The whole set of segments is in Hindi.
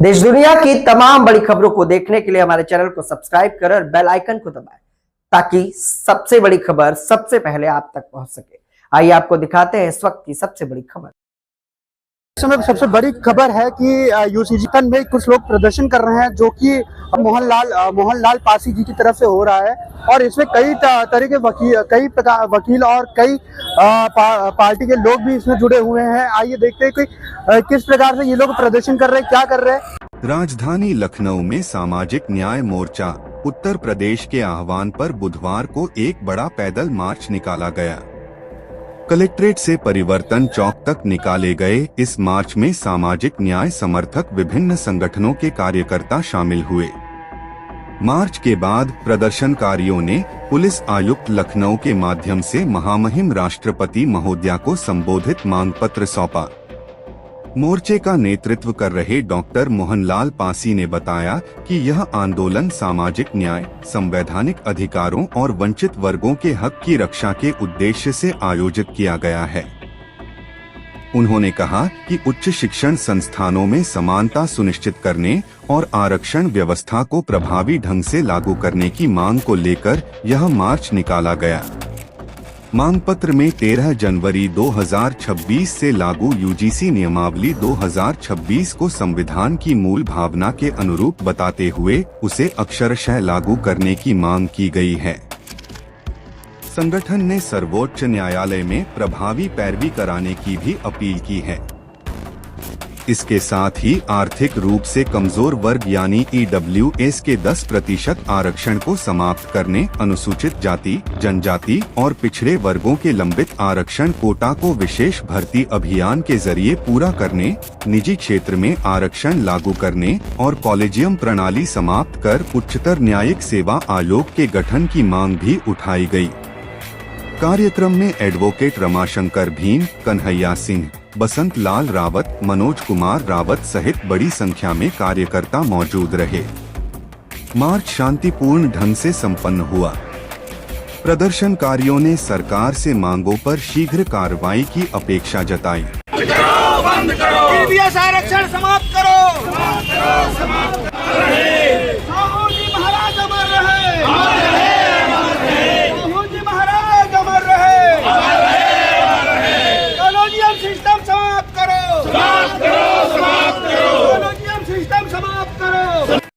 देश दुनिया की तमाम बड़ी खबरों को देखने के लिए हमारे चैनल को सब्सक्राइब करें और बेल आइकन को दबाएं ताकि सबसे बड़ी खबर सबसे पहले आप तक पहुंच सके। आइए आपको दिखाते हैं इस वक्त की सबसे बड़ी खबर। इस समय सबसे बड़ी खबर है कि यूसीजी में कुछ लोग प्रदर्शन कर रहे हैं जो कि मोहनलाल पासी जी की तरफ से हो रहा है और इसमें कई तरह के वकील और कई पार्टी के लोग भी इसमें जुड़े हुए हैं। आइए देखते हैं कि किस प्रकार से ये लोग प्रदर्शन कर रहे हैं, क्या कर रहे हैं। राजधानी लखनऊ में सामाजिक न्याय मोर्चा उत्तर प्रदेश के आह्वान पर बुधवार को एक बड़ा पैदल मार्च निकाला गया। कलेक्ट्रेट से परिवर्तन चौक तक निकाले गए इस मार्च में सामाजिक न्याय समर्थक विभिन्न संगठनों के कार्यकर्ता शामिल हुए। मार्च के बाद प्रदर्शनकारियों ने पुलिस आयुक्त लखनऊ के माध्यम से महामहिम राष्ट्रपति महोदया को संबोधित मांग पत्र सौंपा। मोर्चे का नेतृत्व कर रहे डॉक्टर मोहनलाल पासी ने बताया कि यह आंदोलन सामाजिक न्याय, संवैधानिक अधिकारों और वंचित वर्गों के हक की रक्षा के उद्देश्य से आयोजित किया गया है। उन्होंने कहा कि उच्च शिक्षण संस्थानों में समानता सुनिश्चित करने और आरक्षण व्यवस्था को प्रभावी ढंग से लागू करने की मांग को लेकर यह मार्च निकाला गया। मांग पत्र में 13 जनवरी 2026 से लागू यूजीसी नियमावली 2026 को संविधान की मूल भावना के अनुरूप बताते हुए उसे अक्षरशः लागू करने की मांग की गई है। संगठन ने सर्वोच्च न्यायालय में प्रभावी पैरवी कराने की भी अपील की है। इसके साथ ही आर्थिक रूप से कमजोर वर्ग यानी EWS के 10% आरक्षण को समाप्त करने, अनुसूचित जाति, जनजाति और पिछड़े वर्गों के लंबित आरक्षण कोटा को विशेष भर्ती अभियान के जरिए पूरा करने, निजी क्षेत्र में आरक्षण लागू करने और कॉलेजियम प्रणाली समाप्त कर उच्चतर न्यायिक सेवा आयोग के गठन की मांग भी उठाई गई। कार्यक्रम में एडवोकेट रमाशंकर भीम, कन्हैया सिंह, बसंत लाल रावत, मनोज कुमार रावत सहित बड़ी संख्या में कार्यकर्ता मौजूद रहे। मार्च शांतिपूर्ण ढंग से संपन्न हुआ। प्रदर्शनकारियों ने सरकार से मांगों पर शीघ्र कार्रवाई की अपेक्षा जताई। आरक्षण समाप्त करो,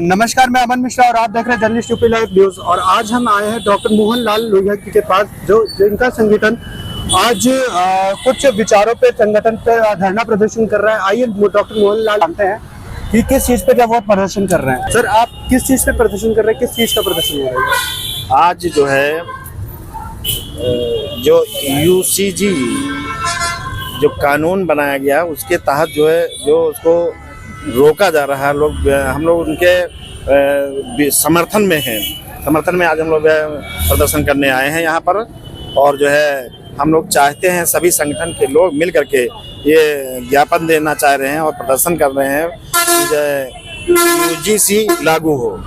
नमस्कार, मैं अमन मिश्रा और आप देख रहे हैं जर्नलिस्ट यूपी लाइव न्यूज। और आज हम आए हैं डॉक्टर मोहनलाल लोहिया जी के पास, जिनका संगठन आज कुछ विचारों पे संगठन पे धरना प्रदर्शन कर रहा है। आइए डॉक्टर मोहनलाल जानते हैं कि किस चीज पे क्या वो प्रदर्शन कर रहे हैं। सर, आप किस चीज पे प्रदर्शन कर रहे हैं, किस चीज का प्रदर्शन हो रहा है? आज जो है जो यूसीजी जो कानून बनाया गया उसके तहत जो है जो उसको रोका जा रहा है, हम लोग उनके समर्थन में हैं। समर्थन में आज हम लोग प्रदर्शन करने आए हैं यहाँ पर। और जो है हम लोग चाहते हैं सभी संगठन के लोग मिल करके ये ज्ञापन देना चाह रहे हैं और प्रदर्शन कर रहे हैं कि यूजीसी लागू हो।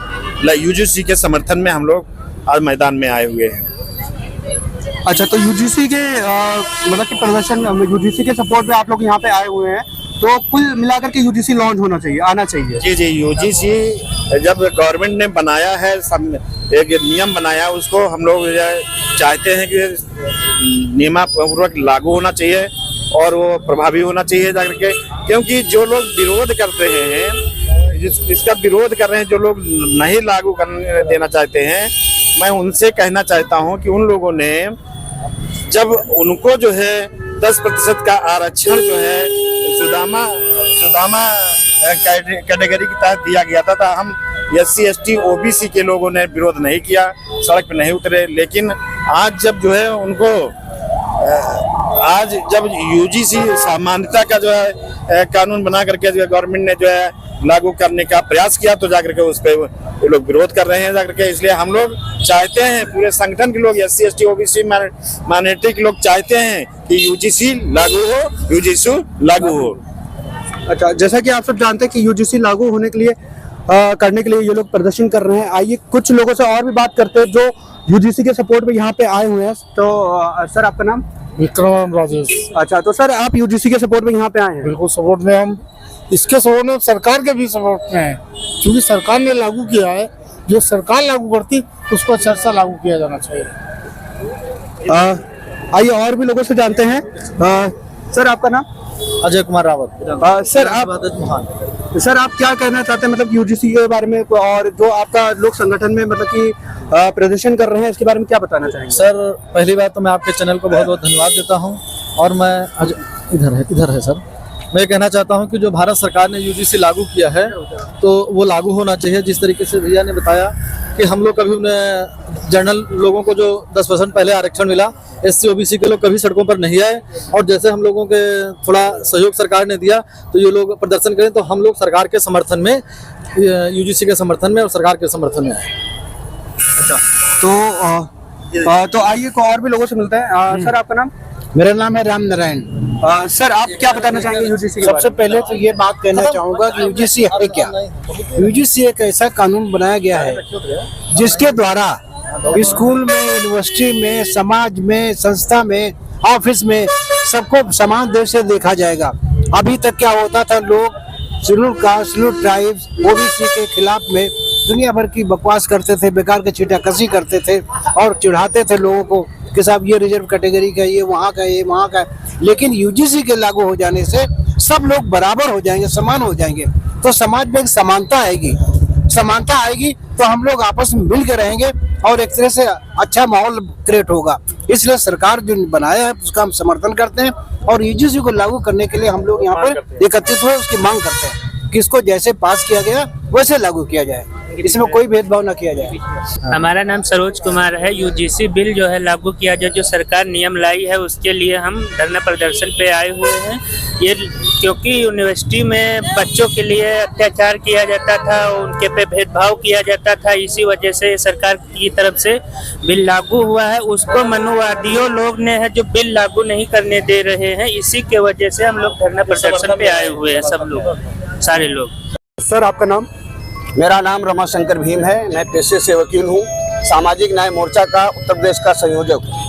यूजीसी के समर्थन में हम लोग आज मैदान में आए हुए हैं। अच्छा, तो यूजीसी के मतलब कि प्रदर्शन, यूजीसी के सपोर्ट में आप लोग यहाँ पे आए हुए हैं, तो कुल मिलाकर के यूजीसी लॉन्च होना चाहिए, आना चाहिए। जी, यूजीसी जब गवर्नमेंट ने बनाया है, एक नियम बनाया, उसको हम लोग चाहते हैं कि नियमपूर्वक लागू होना चाहिए और वो प्रभावी होना चाहिए जाकर के। क्योंकि जो लोग विरोध कर रहे हैं, इसका विरोध कर रहे हैं, जो लोग नहीं लागू करने देना चाहते हैं, मैं उनसे कहना चाहता हूं कि उन लोगों ने जब उनको जो है 10% का आरक्षण जो है सुदामा कैटेगरी के तहत दिया गया था, हम SC ST OBC के लोगों ने विरोध नहीं किया, सड़क पे नहीं उतरे। लेकिन आज जब जो है उनको आज जब यूजीसी सामान्यता का जो है कानून बना करके गवर्नमेंट ने जो है लागू करने का प्रयास किया, तो जाकर के उस पर लोग विरोध कर रहे हैं जाकर के। इसलिए हम लोग चाहते हैं, पूरे संगठन के लोग, SC ST OBC माइनॉरिटी के लोग चाहते हैं कि यूजीसी लागू हो, यूजीसी लागू हो। अच्छा, जैसा कि आप सब जानते हैं कि यूजीसी लागू होने के लिए करने के लिए ये लोग प्रदर्शन कर रहे हैं। आइए कुछ लोगों से और भी बात करते हैं जो यूजीसी के सपोर्ट में यहाँ पे आए हुए हैं। तो सर, आपका नाम? विक्रम राजेश। अच्छा, तो सर आप यूजीसी के सपोर्ट में यहाँ पे आए हैं? बिल्कुल सपोर्ट में हम, इसके सपोर्ट में सरकार के भी सपोर्ट में है, क्योंकि सरकार ने लागू किया है। जो सरकार लागू करती उस पर चर्चा लागू किया जाना चाहिए। आइए और भी लोगों से जानते हैं। सर आपका नाम? अजय कुमार रावत। सर आप क्या कहना चाहते हैं मतलब यूजीसी के बारे में, और जो आपका लोग संगठन में मतलब कि प्रदर्शन कर रहे हैं इसके बारे में क्या बताना चाहेंगे? सर पहली बात तो मैं आपके चैनल को बहुत बहुत धन्यवाद देता हूं, और मैं इधर है सर, मैं कहना चाहता हूं कि जो भारत सरकार ने यूजीसी लागू किया है तो वो लागू होना चाहिए। जिस तरीके से भैया ने बताया कि हम लोग कभी उन्हें जनरल लोगों को जो 10% पहले आरक्षण मिला, SC OBC के लोग कभी सड़कों पर नहीं आए, और जैसे हम लोगों के थोड़ा सहयोग सरकार ने दिया तो ये लोग प्रदर्शन करें, तो हम लोग सरकार के समर्थन में, यूजीसी के समर्थन में और सरकार के समर्थन में आए। तो आइए को और भी लोगों से मिलते हैं। सर आपका नाम? मेरा नाम है राम नारायण। सर आप क्या बताना चाहेंगे यूजीसी के बारे में? सबसे पहले तो ये बात कहना चाहूंगा कि यूजीसी है क्या। यूजीसी एक ऐसा कानून बनाया गया है जिसके द्वारा स्कूल में, यूनिवर्सिटी में, समाज में, संस्था में, ऑफिस में सबको समान दृष्टि से देखा जाएगा। अभी तक क्या होता था, लोग schedule caste, schedule tribes, OBC के खिलाफ में दुनिया भर की बकवास करते थे, बेकार के छींटाकशी करते थे और चिढ़ाते थे लोगों को कि साहब ये रिजर्व कैटेगरी का, ये वहाँ का, ये वहाँ का। लेकिन यूजीसी के लागू हो जाने से सब लोग बराबर हो जाएंगे, समान हो जाएंगे, तो समाज में एक समानता आएगी। समानता आएगी तो हम लोग आपस में मिल के रहेंगे और एक तरह से अच्छा माहौल क्रिएट होगा। इसलिए सरकार जो बनाया है उसका हम समर्थन करते हैं, और यूजीसी को लागू करने के लिए हम लोग यहाँ पर एकत्रित हुए उसकी मांग करते हैं कि इसको जैसे पास किया गया वैसे लागू किया जाए, इसमें कोई भेदभाव न किया जाए। हमारा नाम सरोज कुमार है। यूजीसी बिल जो है लागू किया जाए, जो सरकार नियम लाई है उसके लिए हम धरना प्रदर्शन पे आए हुए हैं। ये क्योंकि यूनिवर्सिटी में बच्चों के लिए अत्याचार किया जाता था, उनके पे भेदभाव किया जाता था, इसी वजह से सरकार की तरफ से बिल लागू हुआ है। उसको मनुवादियों लोग ने है जो बिल लागू नहीं करने दे रहे हैं, इसी के वजह से हम लोग धरना प्रदर्शन पे आए हुए हैं, सब लोग, सारे लोग। सर आपका नाम? मेरा नाम रमाशंकर भीम है। मैं पेशे से वकील हूँ, सामाजिक न्याय मोर्चा का उत्तर प्रदेश का संयोजक हूँ।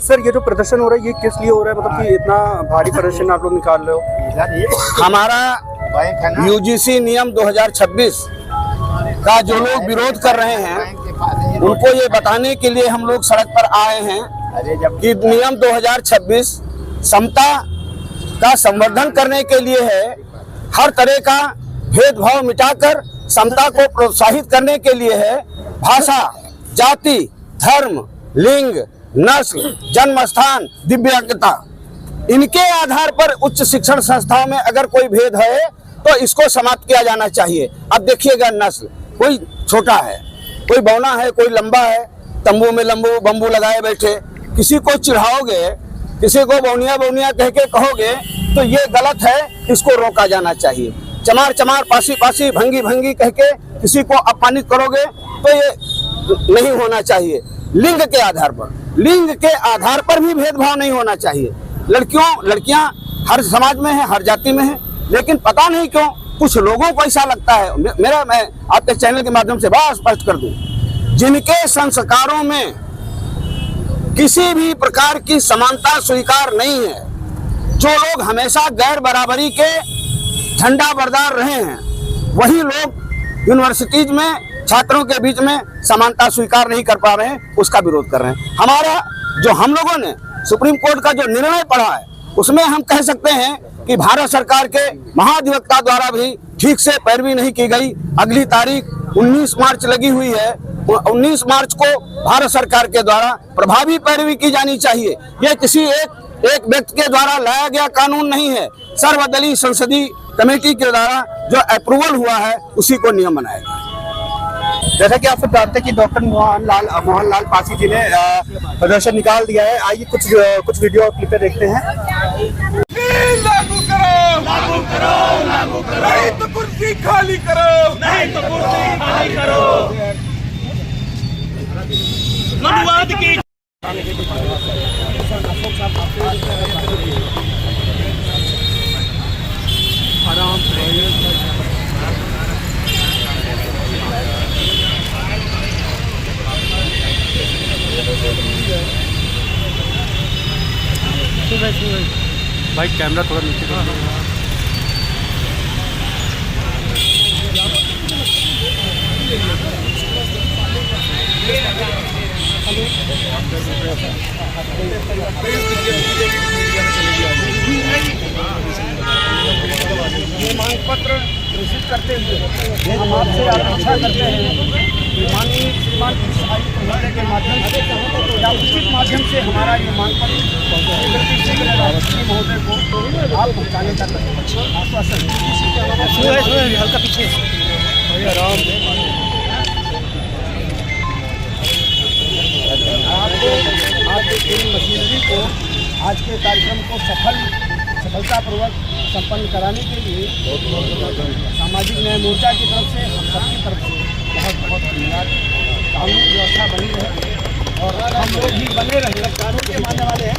सर ये जो प्रदर्शन हो रहा है ये किस लिए हो रहा है, मतलब कि इतना भारी प्रदर्शन आप लोग निकाल रहे हो? हमारा यूजीसी नियम 2026 का जो लोग विरोध कर रहे हैं उनको ये बताने के लिए हम लोग सड़क पर आए हैं कि नियम 2026 समता का संवर्धन करने के लिए है। हर तरह का भेदभाव मिटाकर समता को प्रोत्साहित करने के लिए है। भाषा, जाति, धर्म, लिंग, नस्ल, जन्म स्थान, दिव्यांगता, इनके आधार पर उच्च शिक्षण संस्थाओं में अगर कोई भेद है तो इसको समाप्त किया जाना चाहिए। अब देखिएगा, नस्ल, कोई छोटा है, कोई बौना है, कोई लंबा है, तंबू में बम्बू लगाए बैठे, किसी को चिढ़ाओगे, किसी को बौनिया बौनिया कह के कहोगे तो ये गलत है, इसको रोका जाना चाहिए। चमार चमार, पासी पासी, भंगी भंगी कह के किसी को अपमानित करोगे तो ये नहीं होना चाहिए। लिंग के आधार पर भी भेदभाव नहीं होना चाहिए। लड़कियां हर समाज में है, हर जाति में है, लेकिन पता नहीं क्यों कुछ लोगों को ऐसा लगता है। मैं आपके चैनल के माध्यम से बात स्पष्ट कर दूं, जिनके संस्कारों में किसी भी प्रकार की समानता स्वीकार नहीं है, जो लोग हमेशा गैर बराबरी के झंडा बरदार रहे हैं, वही लोग यूनिवर्सिटीज में छात्रों के बीच में समानता स्वीकार नहीं कर पा रहे हैं, उसका विरोध कर रहे हैं। हम लोगों ने सुप्रीम कोर्ट का जो निर्णय पढ़ा है उसमें हम कह सकते हैं कि भारत सरकार के महाधिवक्ता द्वारा भी ठीक से पैरवी नहीं की गई। अगली तारीख 19 मार्च लगी हुई है, 19 मार्च को भारत सरकार के द्वारा प्रभावी पैरवी की जानी चाहिए। यह किसी एक व्यक्ति के द्वारा लाया गया कानून नहीं है, सर्वदलीय संसदीय कमेटी के द्वारा जो अप्रूवल हुआ है उसी को नियम बनाएगा। जैसा कि आप सब जानते हैं कि डॉक्टर मोहनलाल पासी जी ने प्रदर्शन निकाल दिया है। आइए कुछ वीडियो क्लिपें देखते हैं। लागू करो, लागू करो, लागू करो, नहीं तो कुर्सी खाली करो, नहीं तो कुर्सी खाली करो। मनुवाद की भाई कैमरा थोड़ा नीचे कर दो। ये मांग पत्र प्रेषित करते हुए हम आपसे अपेक्षा करते हैं कि माननीय श्रीमान आयुक्त महोदय के माध्यम से या उचित माध्यम से हमारा ये मांग पत्र शीघ्र राष्ट्रपति महोदय को आप पहुँचाने का आश्वासन हल्का पीछे आपको आपके पूरी मशीनरी को आज के कार्यक्रम को सफलतापूर्वक संपन्न कराने के लिए सामाजिक न्याय मोर्चा की तरफ से हम सबकी तरफ से बहुत बहुत धन्यवाद। कानून व्यवस्था बनी रहे और हम लोग भी बने रहे। कानून के मानने वाले हैं।